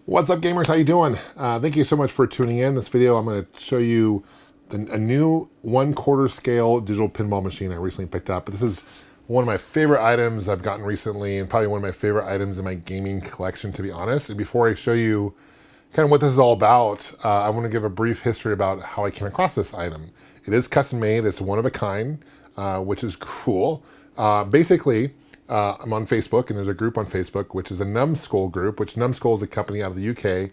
What's up, gamers? How you doing? Thank you so much for tuning in. This video, I'm going to show you a new 1/4 scale digital pinball machine I recently picked up. This is one of my favorite items I've gotten recently, and probably one of my favorite items in my gaming collection, to be honest. And before I show you kind of what this is all about, I want to give a brief history about how I came across this item. It is custom made. It's one of a kind, which is cool. Basically, I'm on Facebook, and there's a group on Facebook, which is a Numbskull group, which Numbskull is a company out of the UK,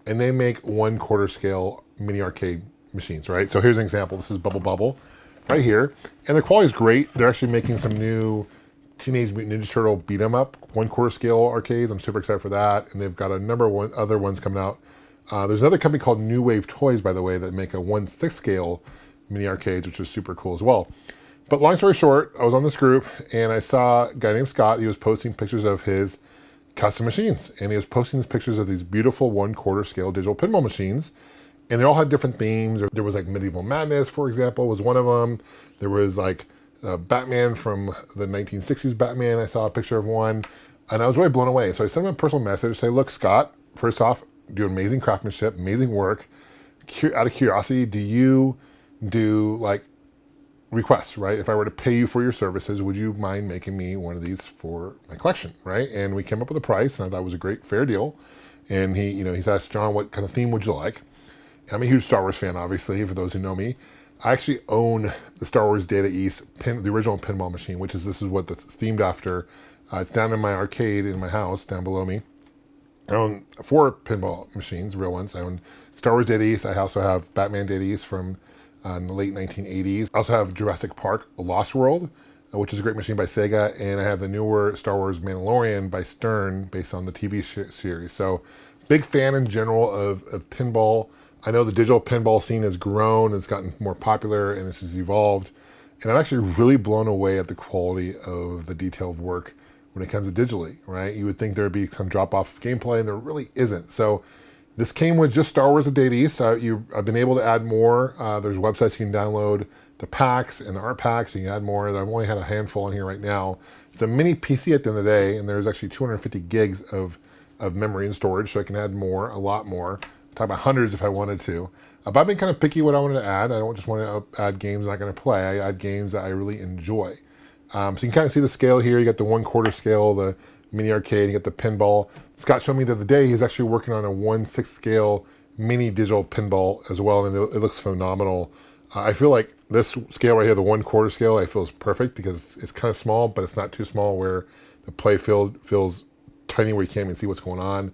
and they make 1/4 scale mini arcade machines, right? So here's an example. This is Bubble Bubble right here, and the quality is great. They're actually making some new Teenage Mutant Ninja Turtle beat 'em up 1/4 scale arcades. I'm super excited for that, and they've got a number of other ones coming out. There's another company called New Wave Toys, by the way, that make a 1/6 scale mini arcades, which is super cool as well. But long story short, I was on this group and I saw a guy named Scott. He was posting pictures of his custom machines, and he was posting these pictures of these beautiful 1/4 scale digital pinball machines, and they all had different themes. There was like Medieval Madness, for example, was one of them. There was like Batman from the 1960s Batman. I saw a picture of one, and I was really blown away. So I sent him a personal message, say, look, Scott, first off, do amazing craftsmanship, amazing work. Out of curiosity, do you do like requests, right? If I were to pay you for your services, would you mind making me one of these for my collection, right? And we came up with a price, and I thought it was a great, fair deal. And he's asked, John, what kind of theme would you like? I'm a huge Star Wars fan, obviously, for those who know me. I actually own the Star Wars Data East, the original pinball machine, this is what it's themed after. It's down in my arcade in my house, down below me. I own 4 pinball machines, real ones. I own Star Wars Data East. I also have Batman Data East from in the late 1980s. I also have Jurassic Park Lost World, which is a great machine by Sega, and I have the newer Star Wars Mandalorian by Stern, based on the TV series. So, big fan in general of pinball. I know the digital pinball scene has grown, it's gotten more popular, and it's just evolved. And I'm actually really blown away at the quality of the detailed work when it comes to digitally, right? You would think there'd be some drop-off gameplay, and there really isn't. So, this came with just Star Wars Data East. I've been able to add more. There's websites you can download, the packs and the art packs, so you can add more. I've only had a handful on here right now. It's a mini PC at the end of the day, and there's actually 250 gigs of memory and storage, so I can add more, a lot more. Talk about hundreds if I wanted to. But I've been kind of picky what I wanted to add. I don't just want to add games I'm not going to play. I add games that I really enjoy. So you can kind of see the scale here. You got the 1/4 scale, the mini arcade, you got the pinball. Scott showed me the other day he's actually working on a 1/6 scale mini digital pinball as well, and it looks phenomenal. I feel like this scale right here, the 1/4 scale, I feel is perfect because it's kind of small, but it's not too small where the play field feels tiny where you can't even see what's going on.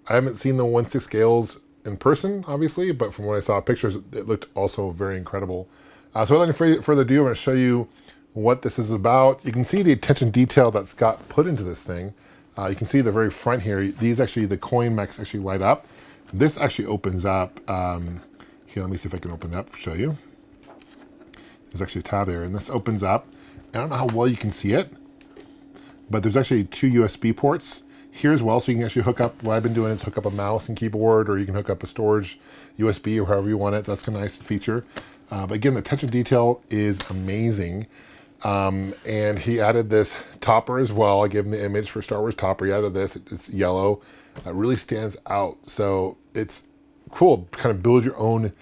I haven't seen the 1/6 scales in person, obviously, but from what I saw pictures, it looked also very incredible. So without any further ado, I'm going to show you what this is about. You can see the attention detail that Scott put into this thing. You can see the very front here. The coin mechs actually light up. This actually opens up. Here, let me see if I can open it up, show you. There's actually a tab there, and this opens up. I don't know how well you can see it, but there's actually 2 USB ports here as well, so you can actually hook up. What I've been doing is hook up a mouse and keyboard, or you can hook up a storage USB or however you want it. That's a nice feature. But again, the attention detail is amazing. And he added this topper as well. I gave him the image for Star Wars topper. He added this. It's yellow. It really stands out. So it's cool. Kind of build your own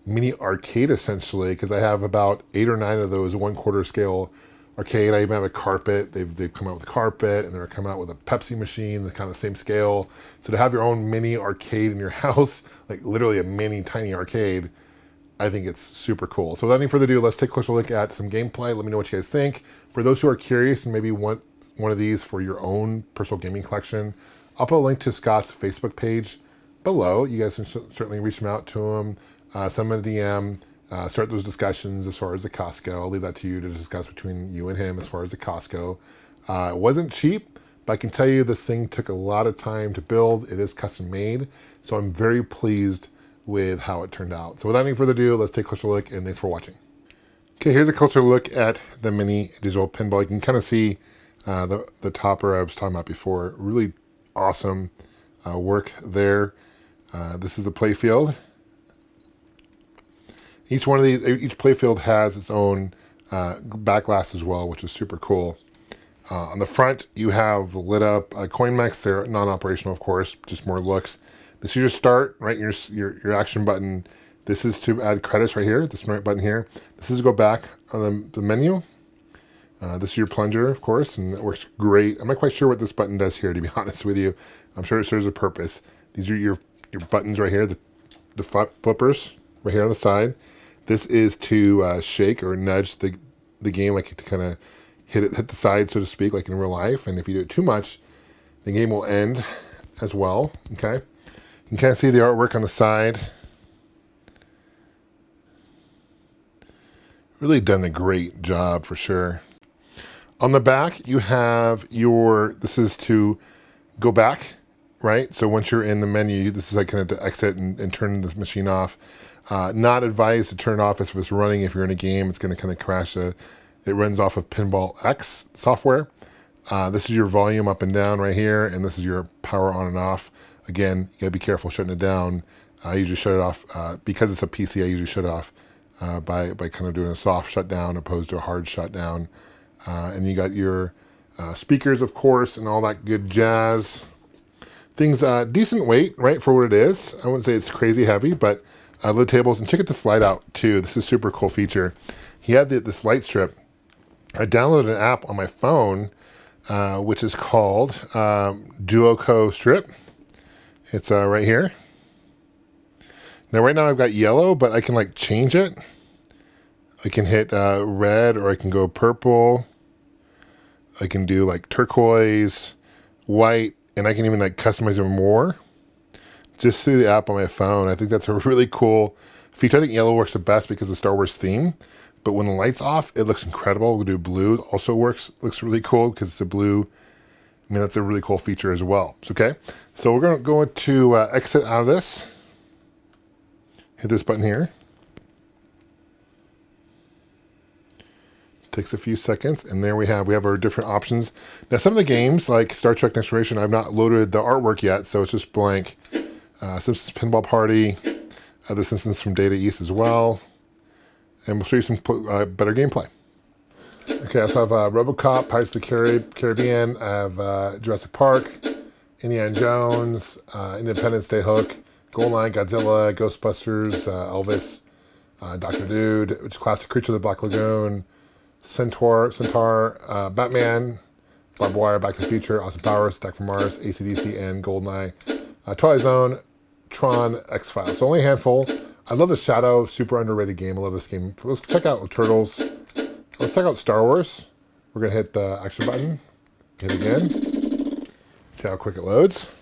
mini arcade essentially, because I have about 8 or 9 of those 1/4 scale arcade. I even have a carpet. They've come out with a carpet, and they're coming out with a Pepsi machine, the kind of same scale. So to have your own mini arcade in your house, like literally a mini tiny arcade, I think it's super cool. So without any further ado, let's take a closer look at some gameplay. Let me know what you guys think. For those who are curious and maybe want one of these for your own personal gaming collection, I'll put a link to Scott's Facebook page below. You guys can certainly reach him out to him, send him a DM, start those discussions as far as the cost go. I'll leave that to you to discuss between you and him as far as the cost go. It wasn't cheap, but I can tell you this thing took a lot of time to build. It is custom made, so I'm very pleased with how it turned out. So without any further ado, let's take a closer look, and thanks for watching. Okay, here's a closer look at the mini digital pinball. You can kind of see the topper I was talking about before. Really awesome work there. This is the play field. Each one of these, each play field has its own back glass as well, which is super cool. On the front, you have lit up coin mechs. They're non-operational, of course, just more looks. This is your start, right? Your action button. This is to add credits right here. This right button here. This is to go back on the menu. This is your plunger, of course, and it works great. I'm not quite sure what this button does here, to be honest with you. I'm sure it serves a purpose. These are your buttons right here, the flippers right here on the side. This is to shake or nudge the game, like to kind of hit the side, so to speak, like in real life. And if you do it too much, the game will end as well. Okay, you can kind of see the artwork on the side. Really done a great job for sure. On the back, you have this is to go back, right? So once you're in the menu, this is like kind of to exit and turn the machine off. Not advised to turn it off if it's running. If you're in a game, it's going to kind of crash. It runs off of Pinball X software. This is your volume up and down right here, and this is your power on and off. Again, you gotta be careful shutting it down. I usually shut it off, because it's a PC, I usually shut it off by kind of doing a soft shutdown opposed to a hard shutdown. And you got your speakers, of course, and all that good jazz. Things, decent weight, right, for what it is. I wouldn't say it's crazy heavy, but lid tables. And check this light out, too. This is a super cool feature. He had this light strip. I downloaded an app on my phone, which is called Duoco Strip. It's right here. Now, right now I've got yellow, but I can like change it. I can hit red, or I can go purple. I can do like turquoise, white, and I can even like customize it more just through the app on my phone. I think that's a really cool feature. I think yellow works the best because of the Star Wars theme, but when the light's off, it looks incredible. We'll do blue. Also looks really cool because it's a blue. I mean, that's a really cool feature as well. Okay, so we're going to go to exit out of this. Hit this button here. Takes a few seconds, and there we have our different options. Now, some of the games, like Star Trek Next Generation, I've not loaded the artwork yet, so it's just blank. Simpsons Pinball Party, The Simpsons from Data East as well, and we'll show you some better gameplay. Okay, I also have RoboCop, Pirates of the Caribbean. I have Jurassic Park, Indiana Jones, Independence Day Hook, Goldeneye, Godzilla, Ghostbusters, Elvis, Dr. Dude, which is classic Creature of the Black Lagoon, Centaur, Batman, Barbed Wire, Back to the Future, Austin Powers, Attack from Mars, AC/DC, and Goldeneye, Twilight Zone, Tron, X-Files. So only a handful. I love the Shadow, super underrated game. I love this game. Let's check out Turtles. Let's check out Star Wars. We're gonna hit the action button. Hit it again. See how quick it loads.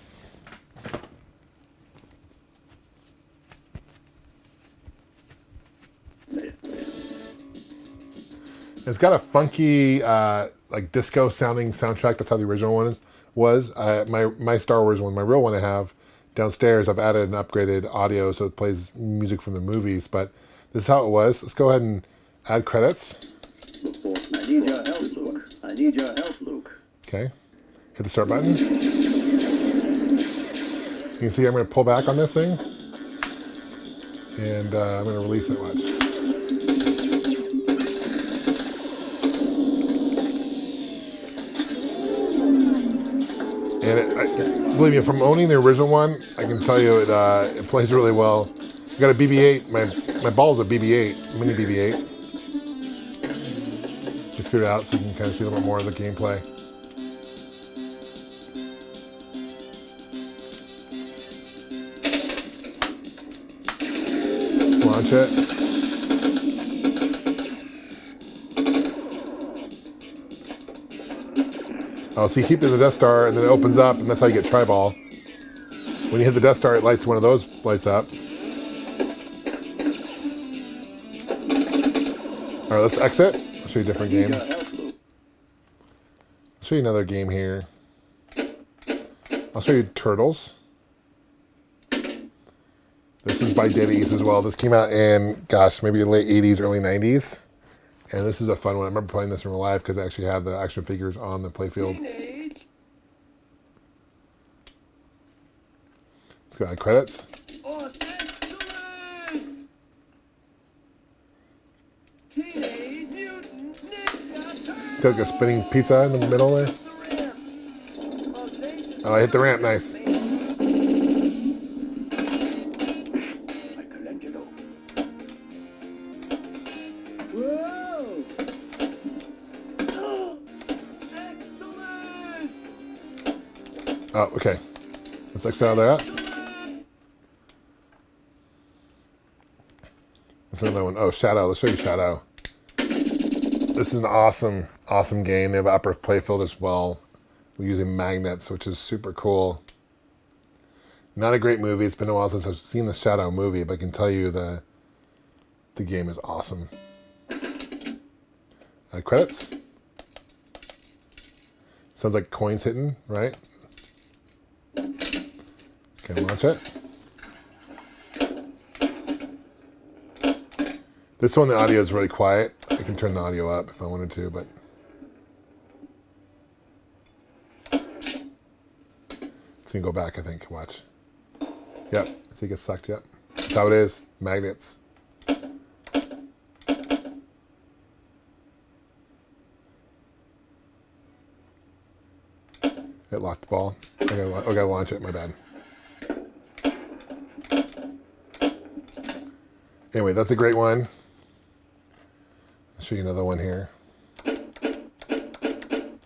It's got a funky, like disco sounding soundtrack. That's how the original one was. My Star Wars one, my real one I have downstairs, I've added an upgraded audio so it plays music from the movies, but this is how it was. Let's go ahead and add credits. I need your help, Luke. I need your help, Luke. Okay. Hit the start button. You can see I'm going to pull back on this thing. And I'm going to release it. Watch. And believe me, from owning the original one, I can tell you it plays really well. I got a BB-8. My ball's a BB-8, mini BB-8. Just figure it out so you can kind of see a little bit more of the gameplay. Launch it. Oh, so you keep it in the Death Star, and then it opens up, and that's how you get Tri-Ball. When you hit the Death Star, it lights one of those lights up. All right, let's exit. I'll show you a different game. I'll show you another game here. I'll show you Turtles. This is by Data East as well. This came out in, gosh, maybe the late 80s, early 90s. And this is a fun one. I remember playing this in real life because I actually had the action figures on the playfield. Let's go add credits. Got like a spinning pizza in the middle there. Oh, I hit the ramp. Nice. Whoa! Oh, okay. Let's exit out of that. There's another one. Oh, Shadow. Let's show you Shadow. This is an awesome, awesome game. They have upper playfield as well. We're using magnets, which is super cool. Not a great movie. It's been a while since I've seen the Shadow movie, but I can tell you the game is awesome. Credits. Sounds like coins hitting, right? Okay, launch it. This one, the audio is really quiet. I can turn the audio up if I wanted to, but... It's gonna go back, I think. Watch. Yep. So you get sucked, yep. That's how it is. Magnets. It locked the ball. I gotta launch it, my bad. Anyway, that's a great one. I'll show you another one here.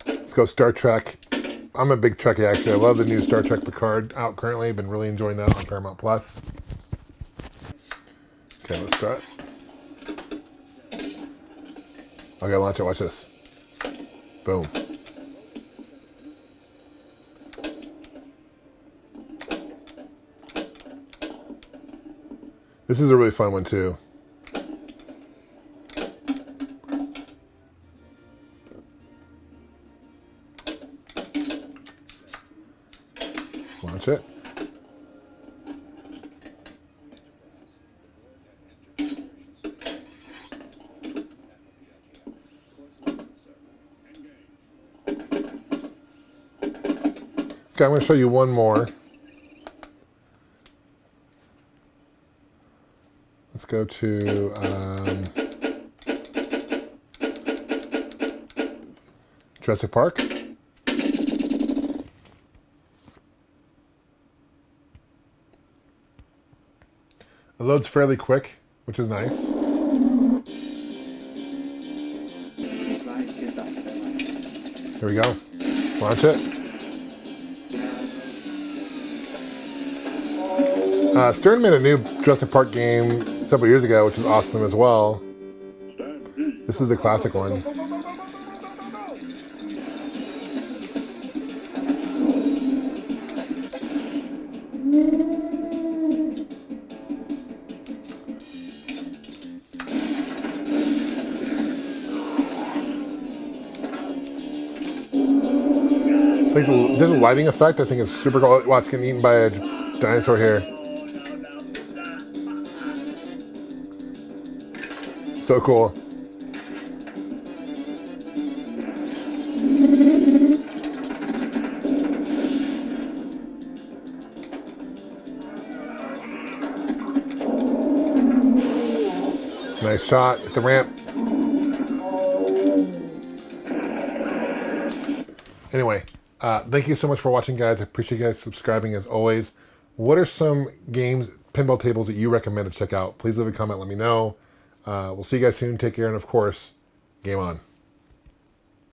Let's go Star Trek. I'm a big Trekkie, actually. I love the new Star Trek Picard out currently. Been really enjoying that on Paramount Plus. Okay, let's start. I gotta launch it. Watch this. Boom. This is a really fun one, too. Launch it. Okay, I'm going to show you one more. Let's go to Jurassic Park. It loads fairly quick, which is nice. Here we go. Launch it. Stern made a new Jurassic Park game several years ago, which is awesome as well. This is the classic one. I think the digital lighting effect, I think, is super cool. Watch, getting eaten by a dinosaur here. So cool. Nice shot at the ramp. Anyway, thank you so much for watching, guys. I appreciate you guys subscribing as always. What are some games, pinball tables that you recommend to check out? Please leave a comment, let me know. We'll see you guys soon. Take care, and of course, game on.